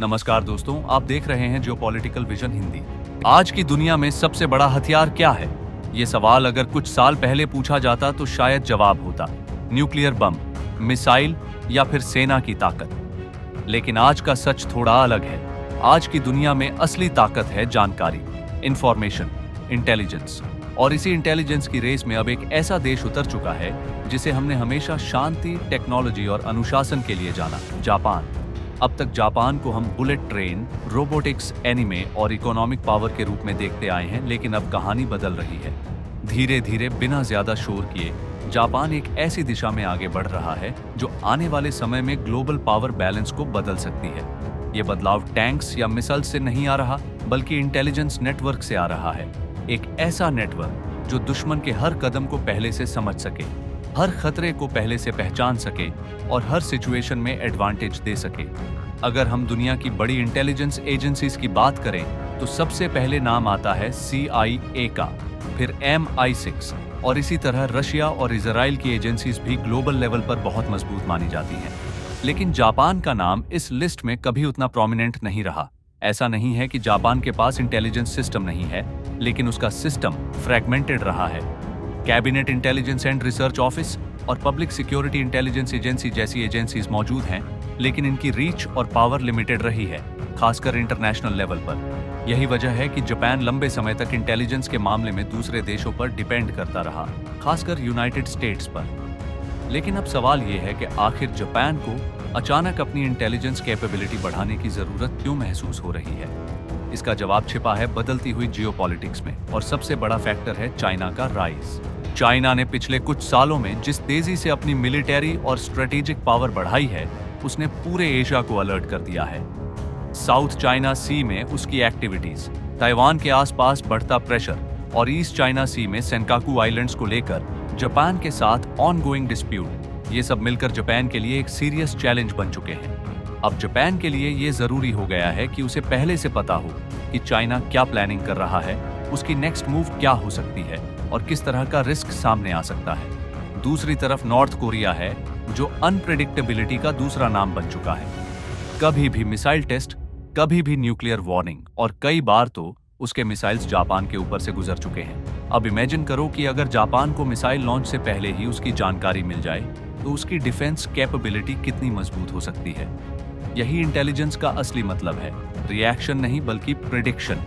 नमस्कार दोस्तों, आप देख रहे हैं जियोपॉलिटिकल विजन हिंदी। आज की दुनिया में सबसे बड़ा हथियार क्या है? ये सवाल अगर कुछ साल पहले पूछा जाता तो शायद जवाब होता न्यूक्लियर बम, मिसाइल या फिर सेना की ताकत। लेकिन आज का सच थोड़ा अलग है। आज की दुनिया में असली ताकत है जानकारी, इंफॉर्मेशन, इंटेलिजेंस। और इसी इंटेलिजेंस की रेस में अब एक ऐसा देश उतर चुका है जिसे हमने हमेशा शांति, टेक्नोलॉजी और अनुशासन के लिए जाना, जापान। अब तक जापान को हम बुलेट ट्रेन, रोबोटिक्स, एनिमे और इकोनॉमिक पावर के रूप में देखते आए हैं, लेकिन अब कहानी बदल रही है। धीरे धीरे बिना ज्यादा शोर किए जापान एक ऐसी दिशा में आगे बढ़ रहा है जो आने वाले समय में ग्लोबल पावर बैलेंस को बदल सकती है। ये बदलाव टैंक्स या मिसाइल से नहीं आ रहा, बल्कि इंटेलिजेंस नेटवर्क से आ रहा है। एक ऐसा नेटवर्क जो दुश्मन के हर कदम को पहले से समझ सके, हर खतरे को पहले से पहचान सके और हर सिचुएशन में एडवांटेज दे सके। अगर हम दुनिया की बड़ी इंटेलिजेंस एजेंसीज की बात करें तो सबसे पहले नाम आता है CIA का, फिर MI6 और इसी तरह रशिया और इजराइल की एजेंसीज भी ग्लोबल लेवल पर बहुत मजबूत मानी जाती हैं। लेकिन जापान का नाम इस लिस्ट में कभी उतना प्रोमिनेंट नहीं रहा। ऐसा नहीं है कि जापान के पास इंटेलिजेंस सिस्टम नहीं है, लेकिन उसका सिस्टम फ्रैगमेंटेड रहा है। Cabinet intelligence and research office और पब्लिक सिक्योरिटी इंटेलिजेंस एजेंसी जैसी एजेंसीज मौजूद हैं, लेकिन इनकी रीच और पावर लिमिटेड रही है, खासकर इंटरनेशनल लेवल पर। यही वजह है कि जापान लंबे समय तक इंटेलिजेंस के मामले में दूसरे देशों पर डिपेंड करता रहा, खासकर यूनाइटेड स्टेट्स पर। लेकिन अब सवाल ये है कि आखिर जापान को अचानक अपनी इंटेलिजेंस कैपेबिलिटी बढ़ाने की जरूरत क्यों महसूस हो रही है? इसका जवाब छिपा है बदलती हुई जियोपॉलिटिक्स में, और सबसे बड़ा फैक्टर है चाइना का राइज। चाइना ने पिछले कुछ सालों में जिस तेजी से अपनी मिलिट्री और स्ट्रेटेजिक पावर बढ़ाई है, उसने पूरे एशिया को अलर्ट कर दिया है। साउथ चाइना सी में उसकी एक्टिविटीज, ताइवान के आसपास बढ़ता प्रेशर और ईस्ट चाइना सी में सेनकाकू आइलैंड्स को लेकर जापान के साथ ऑनगोइंग डिस्प्यूट, ये सब मिलकर जापान के लिए एक सीरियस चैलेंज बन चुके हैं। अब जापान के लिए ये जरूरी हो गया है कि उसे पहले से पता हो कि चाइना क्या प्लानिंग कर रहा है, उसकी नेक्स्ट मूव क्या हो सकती है और किस तरह का रिस्क सामने आ सकता है। दूसरी तरफ नॉर्थ कोरिया है, जो अनप्रेडिक्टेबिलिटी का दूसरा नाम बन चुका है। कभी भी मिसाइल टेस्ट, कभी भी न्यूक्लियर वार्निंग, और कई बार तो उसके मिसाइल्स जापान के ऊपर से गुजर चुके हैं। अब इमेजिन करो कि अगर जापान को मिसाइल लॉन्च से पहले ही उसकी जानकारी मिल जाए तो उसकी डिफेंस कैपेबिलिटी कितनी मजबूत हो सकती है। यही इंटेलिजेंस का असली मतलब है, रिएक्शन नहीं बल्कि प्रेडिक्शन।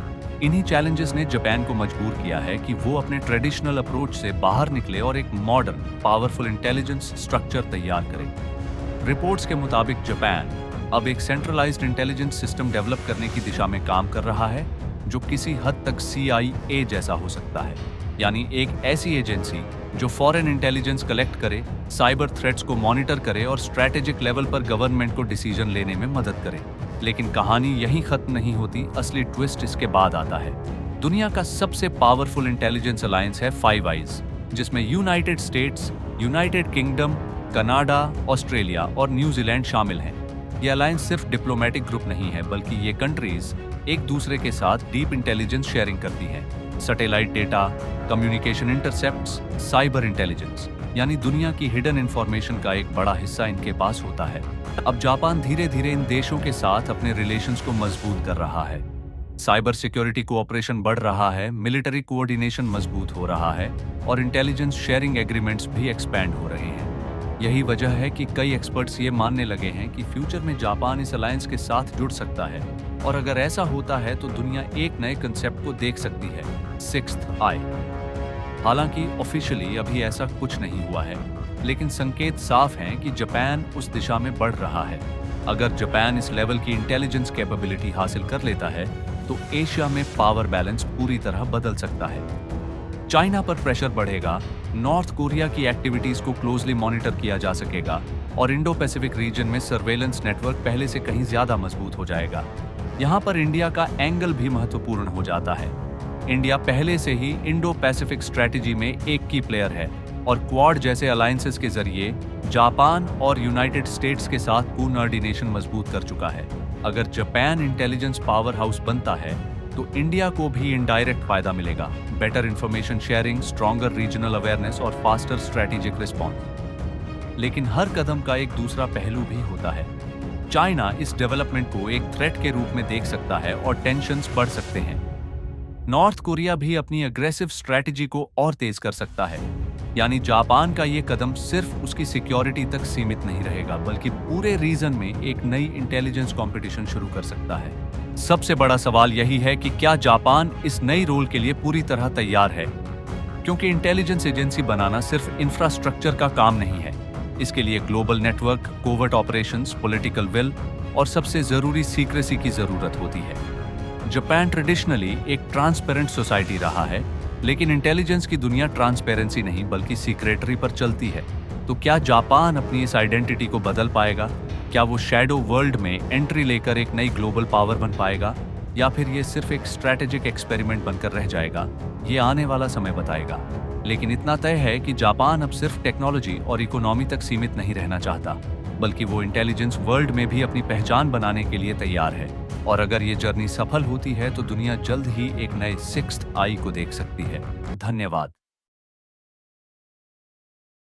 इन्हीं चैलेंजेस ने जापान को मजबूर किया है कि वो अपने ट्रेडिशनल अप्रोच से बाहर निकले और एक मॉडर्न, पावरफुल इंटेलिजेंस स्ट्रक्चर तैयार करे। रिपोर्ट्स के मुताबिक जापान अब एक सेंट्रलाइज्ड इंटेलिजेंस सिस्टम डेवलप करने की दिशा में काम कर रहा है, जो किसी हद तक CIA जैसा हो सकता है। यानी एक ऐसी एजेंसी जो फॉरेन इंटेलिजेंस कलेक्ट करे, साइबर थ्रेट्स को मॉनिटर करे और स्ट्रैटेजिक लेवल पर गवर्नमेंट को डिसीजन लेने में मदद करे। लेकिन कहानी यहीं खत्म नहीं होती, असली ट्विस्ट इसके बाद आता है। दुनिया का सबसे पावरफुल इंटेलिजेंस अलायंस है फाइव आइज, जिसमें United states, United kingdom, Canada, Australia और न्यूजीलैंड शामिल हैं। ये अलायंस सिर्फ डिप्लोमेटिक ग्रुप नहीं है, बल्कि ये कंट्रीज एक दूसरे के साथ डीप इंटेलिजेंस शेयरिंग करती हैं। Satellite data, communication intercepts, cyber intelligence, यानी दुनिया की हिडन इंफॉर्मेशन का एक बड़ा हिस्सा इनके पास होता है। अब जापान धीरे धीरे इन देशों के साथ अपने रिलेशंस को मजबूत कर रहा है। साइबर सिक्योरिटी कोऑपरेशन बढ़ रहा है, मिलिट्री कोऑर्डिनेशन मजबूत हो रहा है और इंटेलिजेंस शेयरिंग एग्रीमेंट्स भी एक्सपैंड हो रहे हैं। यही वजह है कि कई एक्सपर्ट्स ये मानने लगे हैं कि फ्यूचर में जापान इस अलायंस के साथ जुड़ सकता है, और अगर ऐसा होता है तो दुनिया एक नए कंसेप्ट को देख सकती है, सिक्स्थ आई। हालांकि ऑफिशियली अभी ऐसा कुछ नहीं हुआ है, लेकिन संकेत साफ हैं कि जापान उस दिशा में बढ़ रहा है। अगर जापान इस लेवल की इंटेलिजेंस कैपेबिलिटी हासिल कर लेता है तो एशिया में पावर बैलेंस पूरी तरह बदल सकता है। चाइना पर प्रेशर बढ़ेगा, नॉर्थ कोरिया की एक्टिविटीज को क्लोजली मॉनिटर किया जा सकेगा और इंडो पैसिफिक रीजन में सर्वेलेंस नेटवर्क पहले से कहीं ज्यादा मजबूत हो जाएगा। यहाँ पर इंडिया का एंगल भी महत्वपूर्ण हो जाता है। इंडिया पहले से ही इंडो पैसिफिक स्ट्रेटेजी में एक की प्लेयर है और क्वाड जैसे अलायंसेस के जरिए जापान और यूनाइटेड स्टेट्स के साथ कोऑर्डिनेशन मजबूत कर चुका है। अगर जापान इंटेलिजेंस पावर हाउस बनता है तो इंडिया को भी इनडायरेक्ट फायदा मिलेगा, better information sharing, stronger regional awareness और फास्टर स्ट्रेटेजिक रिस्पॉन्स। लेकिन हर कदम का एक दूसरा पहलू भी होता है। चाइना इस डेवलपमेंट को एक थ्रेट के रूप में देख सकता है और टेंशन्स बढ़ सकते हैं। नॉर्थ कोरिया भी अपनी अग्रेसिव स्ट्रैटेजी को और तेज कर सकता है। यानी जापान का ये कदम सिर्फ उसकी सिक्योरिटी तक सीमित नहीं रहेगा, बल्कि पूरे रीजन में एक नई इंटेलिजेंस कंपटीशन शुरू कर सकता है। सबसे बड़ा सवाल यही है कि क्या जापान इस नई रोल के लिए पूरी तरह तैयार है, क्योंकि इंटेलिजेंस एजेंसी बनाना सिर्फ इंफ्रास्ट्रक्चर का काम नहीं है। इसके लिए global network, covert operations, political will और सबसे जरूरी सीक्रेसी की जरूरत होती है। जापान ट्रेडिशनली एक ट्रांसपेरेंट सोसाइटी रहा है, लेकिन इंटेलिजेंस की दुनिया ट्रांसपेरेंसी नहीं बल्कि सीक्रेटरी पर चलती है। तो क्या जापान अपनी इस आइडेंटिटी को बदल पाएगा? क्या वो शैडो वर्ल्ड में एंट्री लेकर एक नई ग्लोबल पावर बन पाएगा, या फिर ये सिर्फ एक स्ट्रैटेजिक एक्सपेरिमेंट बनकर रह जाएगा? ये आने वाला समय बताएगा। लेकिन इतना तय है कि जापान अब सिर्फ टेक्नोलॉजी और इकोनॉमी तक सीमित नहीं रहना चाहता, बल्कि वो इंटेलिजेंस वर्ल्ड में भी अपनी पहचान बनाने के लिए तैयार है। और अगर ये जर्नी सफल होती है तो दुनिया जल्द ही एक नए सिक्स्थ आई को देख सकती है। धन्यवाद।